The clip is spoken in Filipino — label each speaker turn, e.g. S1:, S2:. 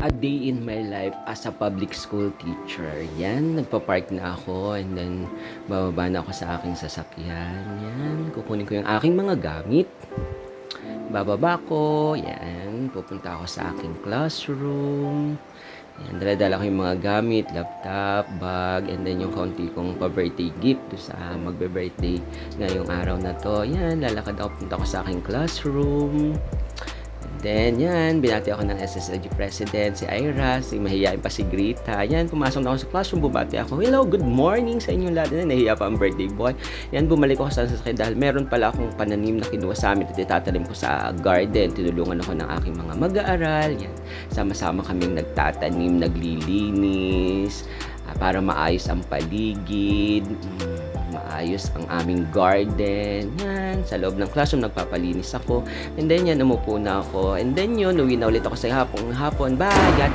S1: A day in my life as a public school teacher. Yan, nagpa-park na ako and then bababa na ako sa aking sasakyan. Yan, kukunin ko yung aking mga gamit. Bababa ko, yan, pupunta ako sa aking classroom. Yan, dala-dala ko yung mga gamit, laptop, bag, and then yung kaunti kong pa-birthday gift do sa magbe-birthday ngayong araw na to. Yan, lalakad ako, punta ako sa aking classroom. Then, yan, binati ako ng SSLG President, si Ira, si mahihain pa si Grita. Yan, pumasok na ako sa classroom, bumati ako. Hello, good morning sa inyong lahat. Yan, nahiya pa ang birthday boy. Yan, bumalik ako sa sasakyan dahil meron pala akong pananim na kinuha sa amin at itatanim ko sa garden. Tinulungan ako ng aking mga mag-aaral. Yan, sama-sama kaming nagtatanim, naglilinis, para maayos ang paligid. Maayos ang aming garden. Yan, sa loob ng classroom nagpapalinis ako. And then yan, umupo na ako. And then yun, uwi na ulit ako sa hapon. Bye!